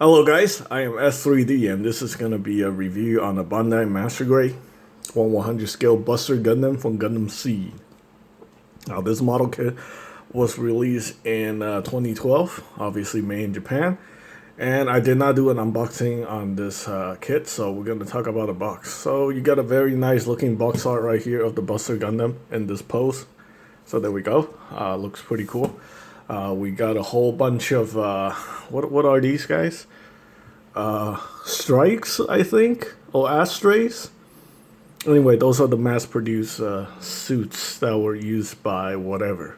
Hello guys, I am S3D and this is going to be a review on the Bandai Master Grade 1/100 scale Buster Gundam from Gundam SEED. Now this model kit was released in 2012, obviously made in Japan, and I did not do an unboxing on this kit, so we're going to talk about the box. So you got a very nice looking box art right here of the Buster Gundam in this pose. So there we go, looks pretty cool. We got a whole bunch of what are these guys? Strikes, I think, or ashtrays. Anyway, those are the mass-produced suits that were used by whatever.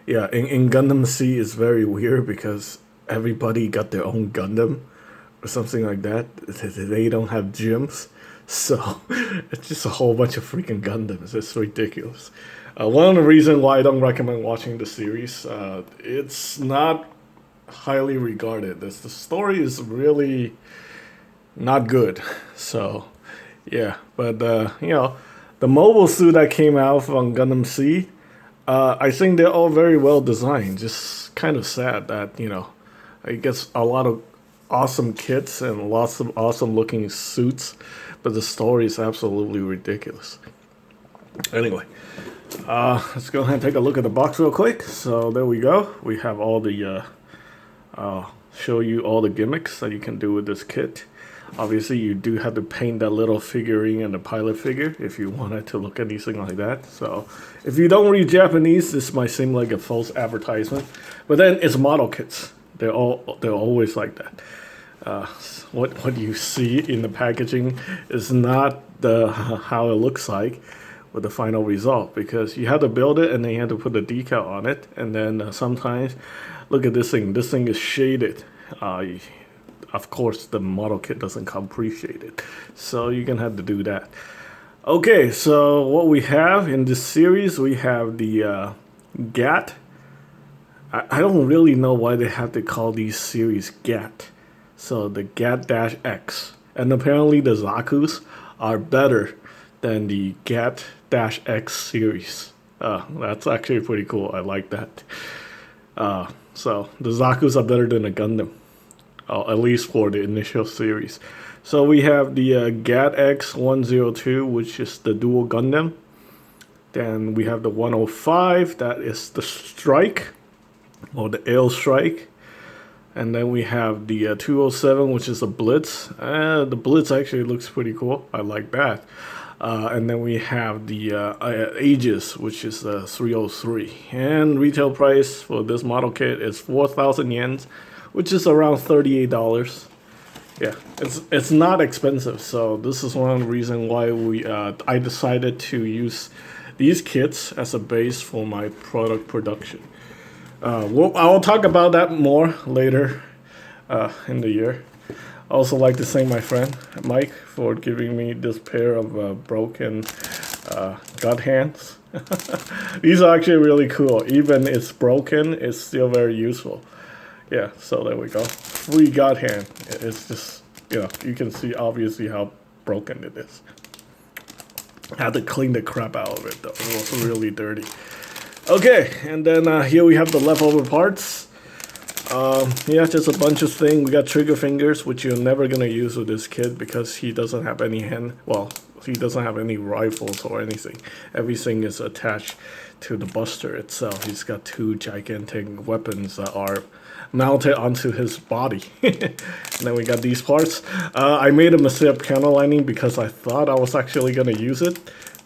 Yeah, in Gundam SEED it's very weird because everybody got their own Gundam or something like that. They don't have gyms, so it's just a whole bunch of freaking Gundams. It's ridiculous. One of the reasons why I don't recommend watching the series, it's not highly regarded. The story is really not good. So, yeah. But, you know, the mobile suit that came out from Gundam SEED, I think they're all very well designed. Just kind of sad that, you know, it gets a lot of awesome kits and lots of awesome looking suits, but the story is absolutely ridiculous. Anyway. Let's go ahead and take a look at the box real quick. So there we go. We have all the, show you all the gimmicks that you can do with this kit. Obviously, you do have to paint that little figurine and the pilot figure if you wanted to look anything like that. So if you don't read Japanese, this might seem like a false advertisement. But then it's model kits. They're always like that. What you see in the packaging is not how it looks like with the final result, because you have to build it and then you have to put a decal on it, and then sometimes look at this thing is shaded. Of course the model kit doesn't come pre-shaded, so you're gonna have to do that. Okay, so what we have in this series, we have the GAT. I don't really know why they have to call these series GAT. So the GAT-X, and apparently the Zaku's are better than the GAT-X series. That's actually pretty cool. I like that. So the Zaku's are better than the Gundam, at least for the initial series. So we have the GAT-X 102, which is the dual Gundam. Then we have the 105, that is the Strike, or the L Strike. And then we have the 207, which is the Blitz. The Blitz actually looks pretty cool. I like that. And then we have the Aegis, which is 303. And retail price for this model kit is 4,000 yen, which is around $38. Yeah, it's not expensive. So this is one of the reasons why I decided to use these kits as a base for my product production. I'll talk about that more later in the year. I also like to thank my friend Mike for giving me this pair of broken gut hands. These are actually really cool. Even it's broken, it's still very useful. Yeah, so there we go. Free gut hand. It's just, you know, you can see obviously how broken it is. I had to clean the crap out of it though. It was really dirty. Okay, and then here we have the leftover parts. Yeah, just a bunch of things. We got trigger fingers, which you're never gonna use with this kid because he doesn't have any he doesn't have any rifles or anything. Everything is attached to the Buster itself. He's got two gigantic weapons that are mounted onto his body. And then we got these parts. I made a mistake of counterlining because I thought I was actually gonna use it.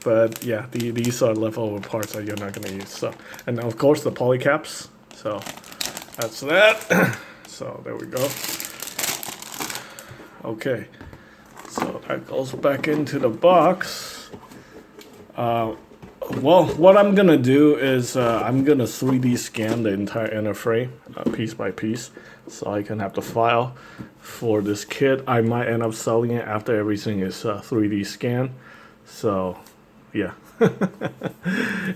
But yeah, these are leftover parts that you're not gonna use. So, and of course the polycaps. So that's that. So there we go. Okay, so that goes back into the box. Well, what I'm gonna do is I'm gonna 3D scan the entire inner frame piece by piece, so I can have the file for this kit. I might end up selling it after everything is 3D scanned. So yeah.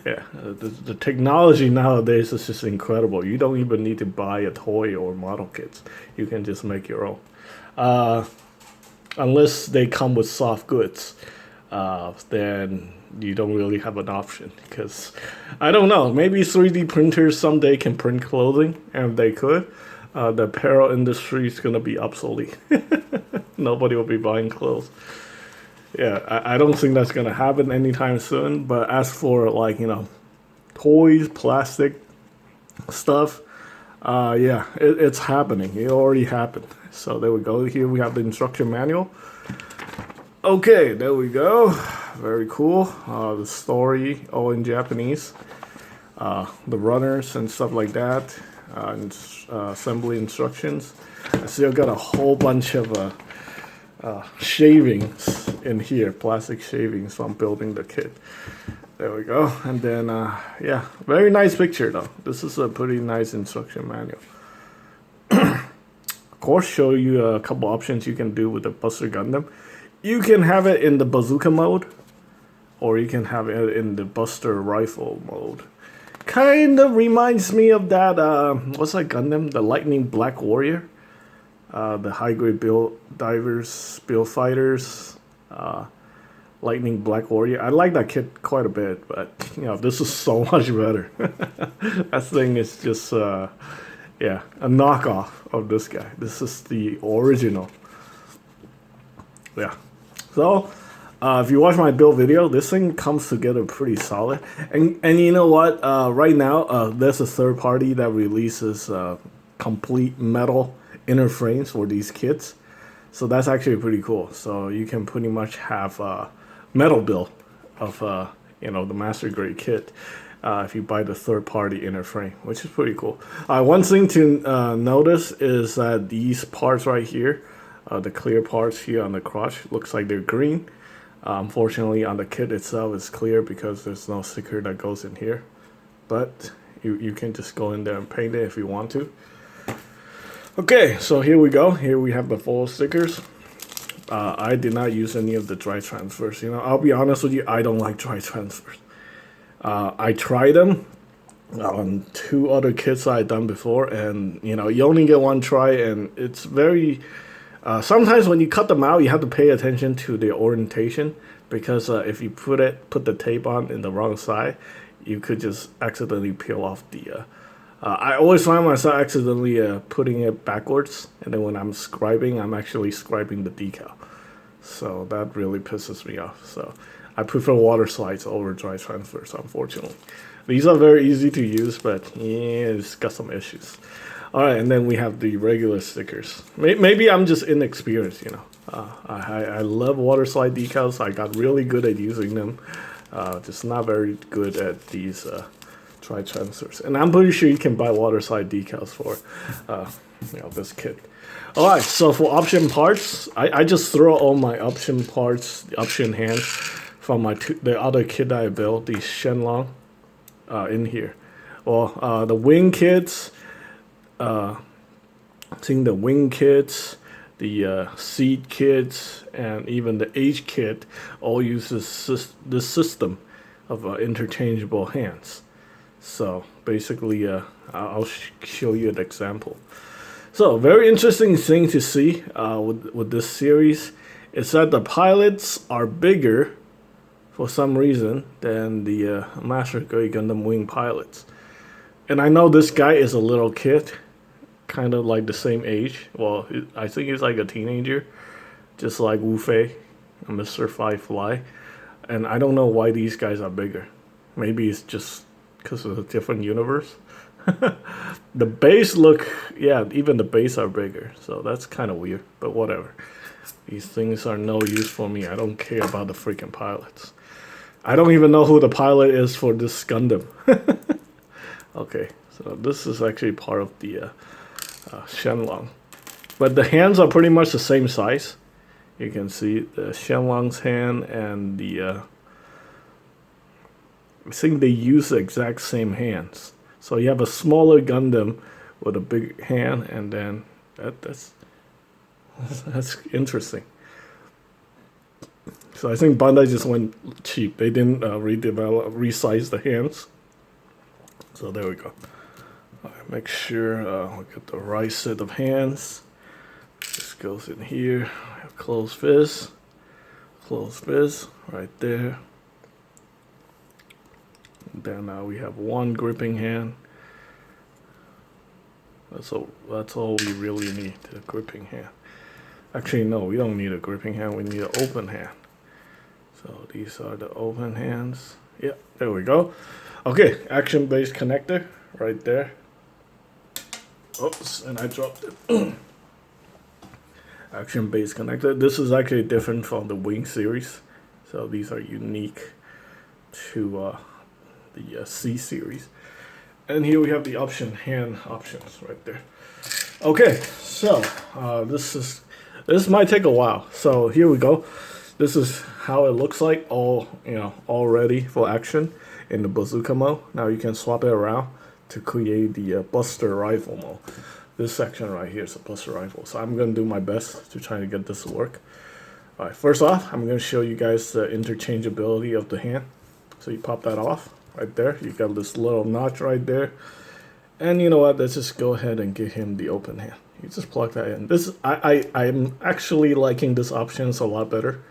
Yeah, the technology nowadays is just incredible. You don't even need to buy a toy or model kits. You can just make your own. Unless they come with soft goods, then you don't really have an option. Because, I don't know, maybe 3D printers someday can print clothing, and they could. The apparel industry is gonna be obsolete. Nobody will be buying clothes. Yeah, I don't think that's gonna happen anytime soon. But as for like toys, plastic stuff, yeah, it's happening. It already happened. So there we go. Here we have the instruction manual. Okay, there we go. Very cool. The story all in Japanese. The runners and stuff like that. Assembly instructions. I see I've got a whole bunch of shavings in here, plastic shavings from building the kit. There we go. And then, yeah, very nice picture though. This is a pretty nice instruction manual. Of course, show you a couple options you can do with the Buster Gundam. You can have it in the bazooka mode, or you can have it in the Buster rifle mode. Kind of reminds me of that, what's that Gundam? The Lightning Black Warrior. The high grade build divers, build fighters, Lightning Black Warrior. I like that kit quite a bit, but this is so much better. That thing is just, yeah, a knockoff of this guy. This is the original. Yeah. So, if you watch my build video, this thing comes together pretty solid. And you know what? Right now, there's a third party that releases complete metal inner frames for these kits. So that's actually pretty cool. So you can pretty much have a metal build of the Master Grade kit if you buy the third party inner frame, which is pretty cool. One thing to notice is that these parts right here, the clear parts here on the crotch, looks like they're green. Unfortunately, on the kit itself, it's clear because there's no sticker that goes in here. But you can just go in there and paint it if you want to. Okay, so here we go. Here we have the full stickers. I did not use any of the dry transfers. I'll be honest with you, I don't like dry transfers. I tried them on 2 other kits I'd done before, and you only get one try, and it's very... sometimes when you cut them out, you have to pay attention to the orientation, because if you put the tape on in the wrong side, you could just accidentally peel off the... I always find myself accidentally putting it backwards, and then when I'm scribing, I'm actually scribing the decal. So that really pisses me off. So I prefer water slides over dry transfers, unfortunately. These are very easy to use, but yeah, it's got some issues. Alright, and then we have the regular stickers. Maybe I'm just inexperienced, I love water slide decals. I got really good at using them. Just not very good at these dry transfers. And I'm pretty sure you can buy water slide decals for this kit. Alright, so for option parts, I just throw all my option parts, the option hands from the other kit that I built, the Shenlong, in here. Well, the wing kits, I think the wing kits, the SEED kits, and even the H kit all use this system of interchangeable hands. So basically, I'll show you an example. So very interesting thing to see with this series is that the pilots are bigger for some reason than the Master Grade Gundam Wing pilots. And I know this guy is a little kid, kind of like the same age. Well, I think he's like a teenager, just like Wu Fei and Mr. Firefly. And I don't know why these guys are bigger. Maybe it's just because of a different universe. The base even the base are bigger, so that's kind of weird, but whatever. These things are no use for me. I don't care about the freaking pilots. I don't even know who the pilot is for this Gundam. Okay, so this is actually part of the Shenlong. But the hands are pretty much the same size. You can see the Shenlong's hand and the... I think they use the exact same hands. So you have a smaller Gundam with a big hand, and then that's interesting. So I think Bandai just went cheap. They didn't resize the hands. So there we go. Right, make sure we get the right set of hands. This goes in here. Close fist, right there. Then we have one gripping hand. That's all we really need, the gripping hand. Actually, no, we don't need a gripping hand, we need an open hand. So these are the open hands. Yeah, there we go. Okay, action base connector right there. Oops, and I dropped it. Action base connector. This is actually different from the wing series. So these are unique to the C series. And here we have the hand options right there. Okay, so this might take a while. So here we go. This is how it looks like, all ready for action in the bazooka mode. Now you can swap it around to create the Buster rifle mode. This section right here is a Buster rifle. So I'm gonna do my best to try to get this to work. All right, first off, I'm gonna show you guys the interchangeability of the hand. So you pop that off right there. You got this little notch right there. And you know what? Let's just go ahead and give him the open hand. You just plug that in. I'm actually liking this options a lot better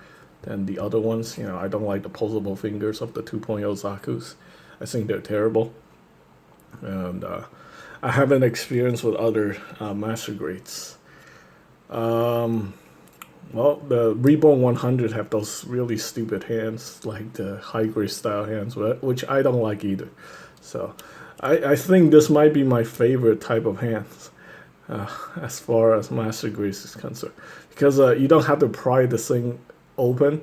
than the other ones. I don't like the posable fingers of the 2.0 Zaku's. I think they're terrible. And I haven't experienced with other Master Grades. Well, the Reborn 100 have those really stupid hands, like the high grade style hands, which I don't like either. So I think this might be my favorite type of hands as far as Master Grades is concerned. Because you don't have to pry this thing open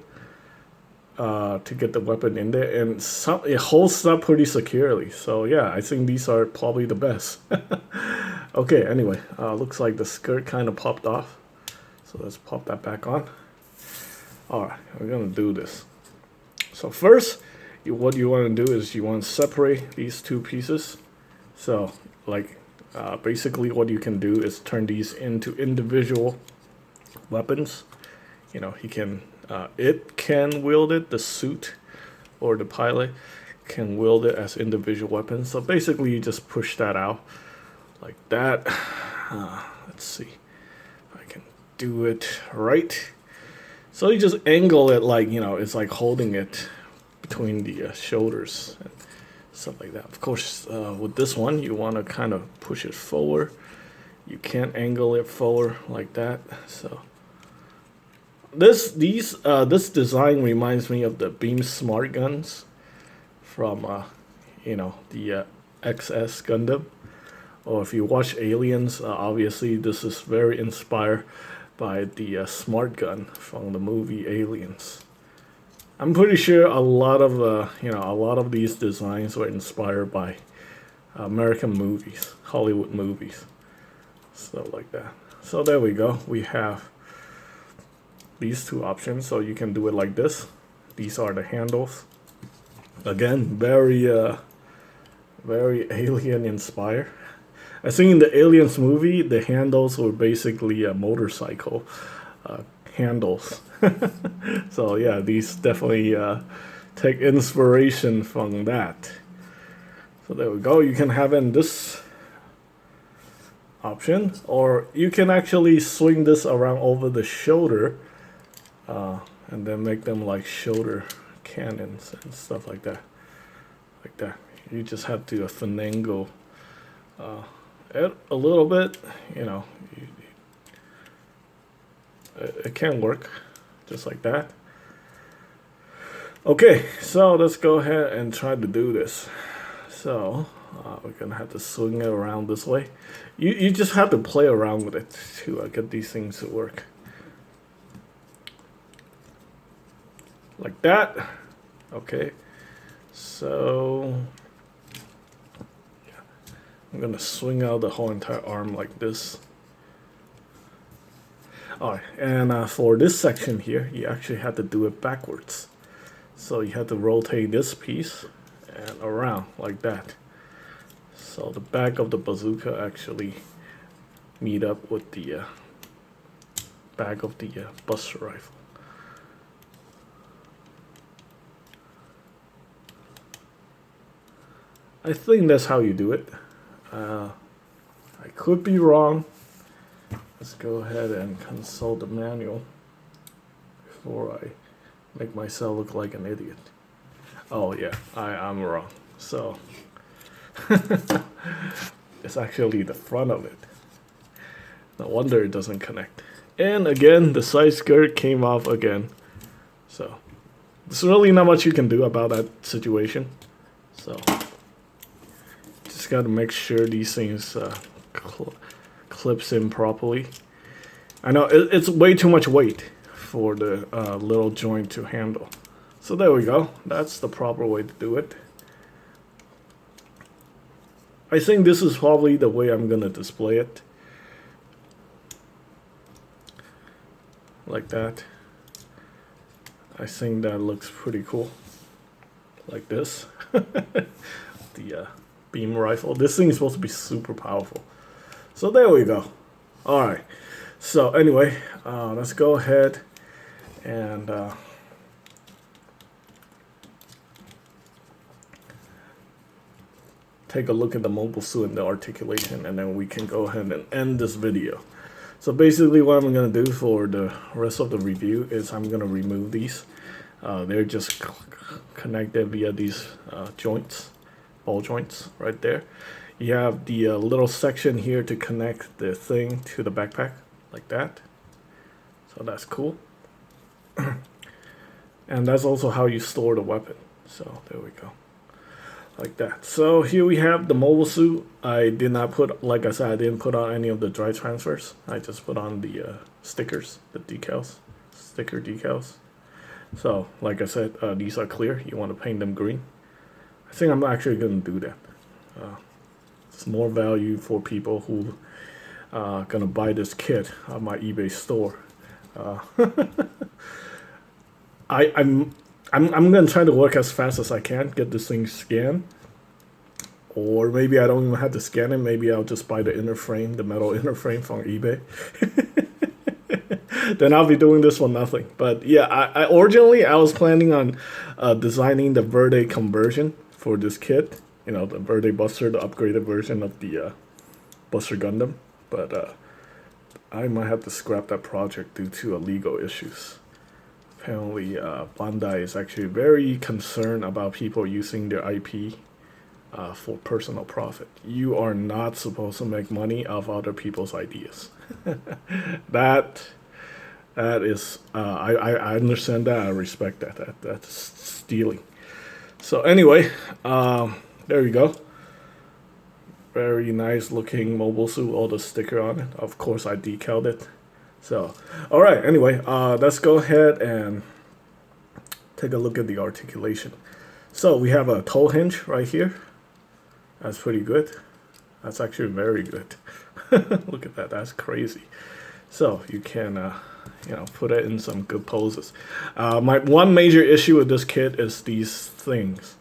to get the weapon in there, and it holds up pretty securely. So yeah, I think these are probably the best. Okay, anyway, looks like the skirt kind of popped off. So let's pop that back on. Alright, we're gonna do this. So first, what you want to do is you want to separate these two pieces. So like basically what you can do is turn these into individual weapons. He can it can wield it, the suit or the pilot can wield it as individual weapons. So basically you just push that out like that. Let's see if I can do it right. So you just angle it like, it's like holding it between the shoulders and stuff like that. Of course, with this one, you want to kind of push it forward. You can't angle it forward like that. So this design reminds me of the beam smart guns from the XS Gundam. Or if you watch Aliens, obviously this is very inspired by the smart gun from the movie Aliens. I'm pretty sure a lot of these designs were inspired by American movies, Hollywood movies, stuff like that. So there we go. We have these two options. So you can do it like this. These are the handles. Again, very alien inspired. I think in the Aliens movie, the handles were basically a motorcycle handles. So yeah, these definitely take inspiration from that. So there we go. You can have in this option, or you can actually swing this around over the shoulder and then make them like shoulder cannons and stuff like that. Like that. You just have to finagle it a little bit, it can work just like that. Okay, so let's go ahead and try to do this. So we're gonna have to swing it around this way. You just have to play around with it to get these things to work. Like that. Okay, so I'm gonna swing out the whole entire arm like this. Alright, and for this section here, you actually have to do it backwards. So you have to rotate this piece and around like that. So the back of the bazooka actually meet up with the back of the Buster rifle. I think that's how you do it. I could be wrong. Let's go ahead and consult the manual before I make myself look like an idiot. Oh yeah, I'm wrong. So It's actually the front of it. No wonder it doesn't connect. And again, the side skirt came off again. So there's really not much you can do about that situation. So just got to make sure these things clips in properly. I know it's way too much weight for the little joint to handle. So there we go. That's the proper way to do it. I think this is probably the way I'm gonna display it. Like that. I think that looks pretty cool. Like this. The beam rifle. This thing is supposed to be super powerful. So there we go. Alright. So anyway, let's go ahead and take a look at the mobile suit and the articulation, and then we can go ahead and end this video. So basically what I'm going to do for the rest of the review is I'm going to remove these. They're just connected via these joints, ball joints right there. You have the little section here to connect the thing to the backpack, like that. So that's cool. And that's also how you store the weapon. So there we go. Like that. So here we have the mobile suit. I did not put, like I said, I didn't put on any of the dry transfers. I just put on the stickers, the decals, sticker decals. So like I said, these are clear. You want to paint them green. I think I'm actually going to do that. It's more value for people who are going to buy this kit on my eBay store. I'm gonna try to work as fast as I can, get this thing scanned. Or maybe I don't even have to scan it, maybe I'll just buy the inner frame, the metal inner frame from eBay. Then I'll be doing this for nothing. But yeah, I originally I was planning on designing the Verde conversion for this kit. You know, the Verde Buster, the upgraded version of the Buster Gundam. But I might have to scrap that project due to legal issues. Apparently, Bandai is actually very concerned about people using their IP for personal profit. You are not supposed to make money off other people's ideas. that is, I understand that. I respect that. That's stealing. So anyway, there you go. Very nice looking mobile suit. All the sticker on it. Of course, I decaled it. So, alright, anyway, let's go ahead and take a look at the articulation. So, we have a toe hinge right here. That's pretty good. That's actually very good. Look at that, that's crazy. So, you can, you know, put it in some good poses. My one major issue with this kit is these things.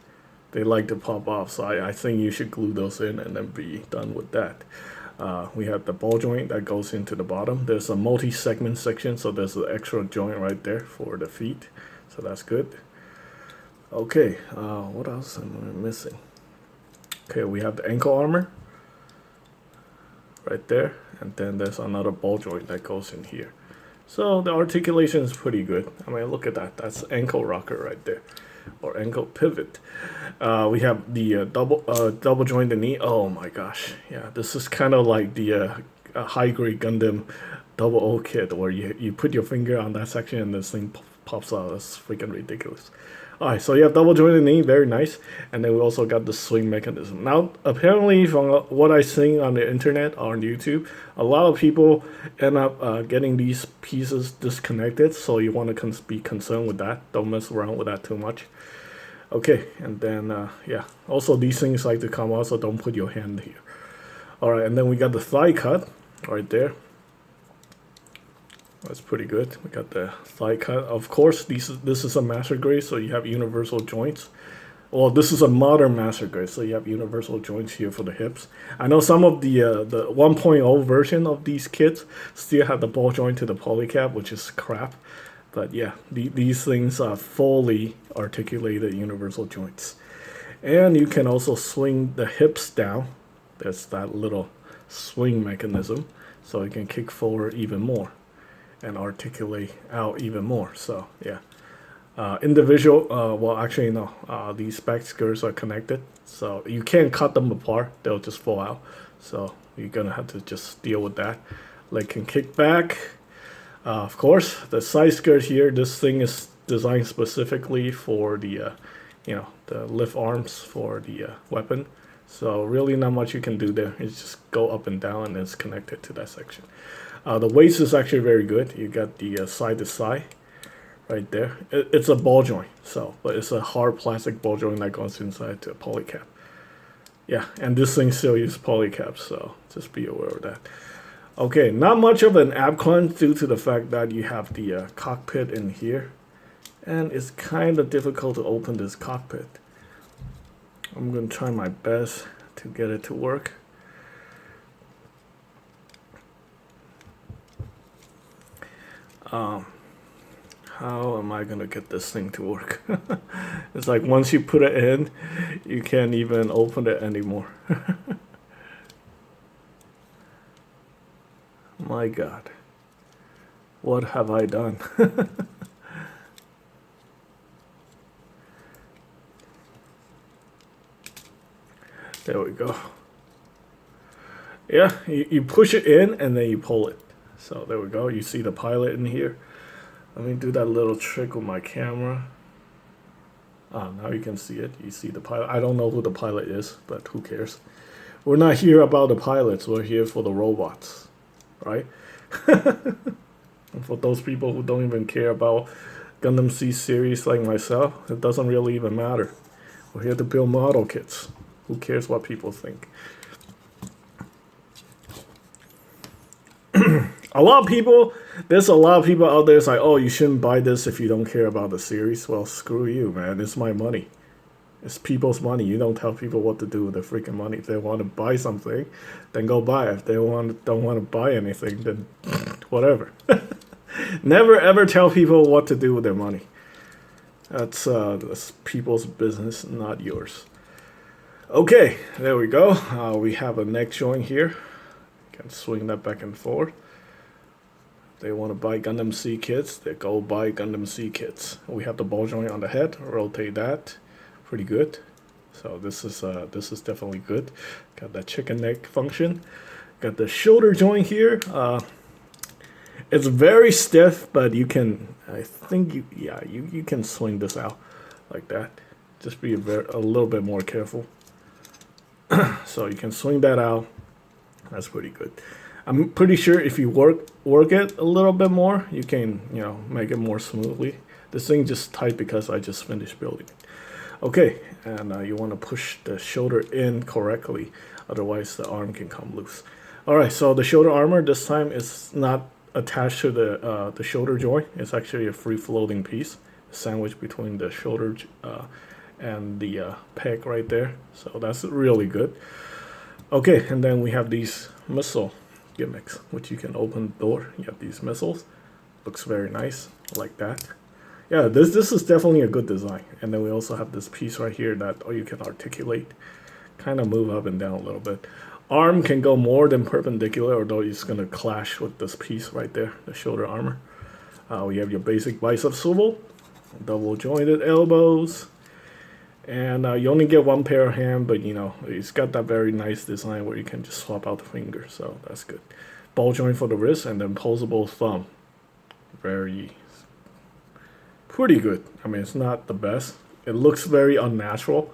They like to pop off, so I think you should glue those in and then be done with that. We have the ball joint that goes into the bottom. There's a multi-segment section, so there's an extra joint right there for the feet. So that's good. Okay, what else am I missing? Okay, we have the ankle armor right there. And then there's another ball joint that goes in here. So the articulation is pretty good. I mean, look at that. That's ankle rocker right there. Or ankle pivot. We have the double jointed knee. Oh my gosh, yeah, this is kind of like the high grade Gundam 00 kit where you put your finger on that section and this thing pops out. That's freaking ridiculous. Alright, so you have double jointed knee, very nice. And then we also got the swing mechanism. Now, apparently from what I see on the internet or on YouTube, a lot of people end up getting these pieces disconnected. So you want to be concerned with that. Don't mess around with that too much. Okay, and then, yeah. Also, these things like to come out, so don't put your hand here. Alright, and then we got the thigh cut right there. That's pretty good. We got the thigh cut. Of course, this is a master grade, so you have universal joints. Well, this is a modern master grade, so you have universal joints here for the hips. I know some of the 1.0 version of these kits still have the ball joint to the polycap, which is crap. But yeah, these things are fully articulated universal joints. And you can also swing the hips down. There's that little swing mechanism, so you can kick forward even more and articulate out even more. So yeah, individual, well actually no, these back skirts are connected, so you can't cut them apart, they'll just fall out. so you're gonna have to just deal with that. Leg can kick back. Of course, the side skirt here, this thing is designed specifically for the, the lift arms for the weapon. So really not much you can do there. It's just go up and down and it's connected to that section. The waist is actually very good. You got the side to side right there. It's a ball joint, but it's a hard plastic ball joint that goes inside to a polycap. Yeah, and this thing still uses polycaps, so just be aware of that. Okay, not much of an ab crunch due to the fact that you have the cockpit in here. And it's kind of difficult to open this cockpit. I'm going to try my best to get it to work. How am I going to get this thing to work? It's like once you put it in, you can't even open it anymore. My God, what have I done? There we go. Yeah, you push it in and then you pull it. So there we go. You see the pilot in here. Let me do that little trick with my camera. Now you can see it. You see the pilot. I don't know who the pilot is, but who cares? We're not here about the pilots. We're here for the robots, right? And for those people who don't even care about Gundam SEED series like myself, it doesn't really even matter. We're here to build model kits. Who cares what people think? There's a lot of people out there that's like, oh, you shouldn't buy this if you don't care about the series. Well, screw you, man. It's my money. It's people's money. You don't tell people what to do with their freaking money. If they want to buy something, then go buy it. If they don't want to buy anything, then whatever. Never ever tell people what to do with their money. That's people's business, not yours. Okay, there we go. We have a neck joint here. Can swing that back and forth. If they want to buy Gundam SEED kits, they go buy Gundam SEED kits. We have the ball joint on the head. Rotate that. Pretty good. So this is definitely good. Got that chicken neck function. Got the shoulder joint here. It's very stiff, but you can, I think you can swing this out like that. Just be a little bit more careful. So you can swing that out. That's pretty good. I'm pretty sure if you work it a little bit more, you can, make it more smoothly. This thing just tight because I just finished building it. Okay, and you want to push the shoulder in correctly, otherwise the arm can come loose. All right, so the shoulder armor this time is not attached to the shoulder joint. It's actually a free-floating piece, sandwiched between the shoulder and the peg right there. So that's really good. Okay, and then we have these missile gimmicks, which you can open the door. You have these missiles. Looks very nice, like that. Yeah, this is definitely a good design. And then we also have this piece right here that you can articulate, kind of move up and down a little bit. Arm can go more than perpendicular, although it's going to clash with this piece right there, the shoulder armor. We have your basic bicep swivel, double jointed elbows, and you only get one pair of hands, but it's got that very nice design where you can just swap out the fingers, so that's good. Ball joint for the wrist, and then posable thumb. Pretty good. I mean, it's not the best. It looks very unnatural,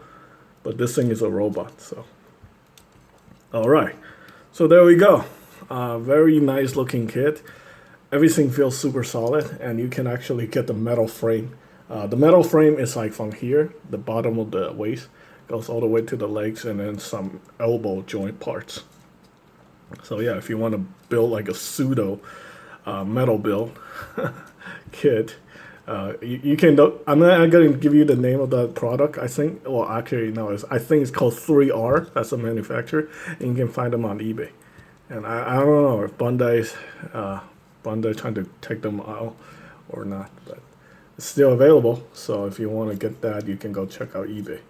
but this thing is a robot, so. All right, so there we go. Very nice looking kit. Everything feels super solid, and you can actually get the metal frame. The metal frame is like from here, the bottom of the waist, goes all the way to the legs, and then some elbow joint parts. So yeah, if you want to build like a pseudo metal build kit, you can. I'm not going to give you the name of that product. I think, well, actually no, I think it's called 3R. That's a manufacturer, and you can find them on eBay. And I don't know if Bandai's trying to take them out or not, but it's still available. So if you want to get that, you can go check out eBay.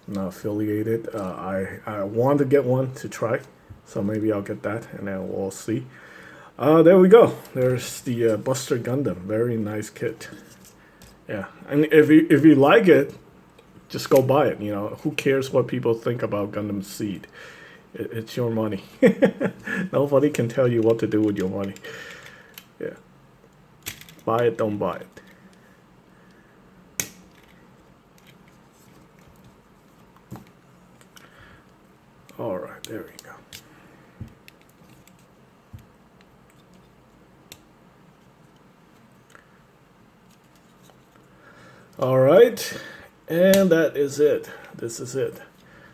I'm not affiliated. I want to get one to try, so maybe I'll get that, and then we'll see. There we go. There's the Buster Gundam. Very nice kit. Yeah, and if you like it, just go buy it. Who cares what people think about Gundam SEED? It's your money. Nobody can tell you what to do with your money. Yeah. Buy it, don't buy it. All right, there we go. All right, and that is it. This is it.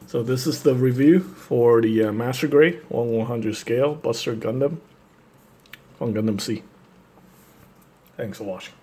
So this is the review for the Master Grade 1/100 scale Buster Gundam on Gundam SEED. Thanks for watching.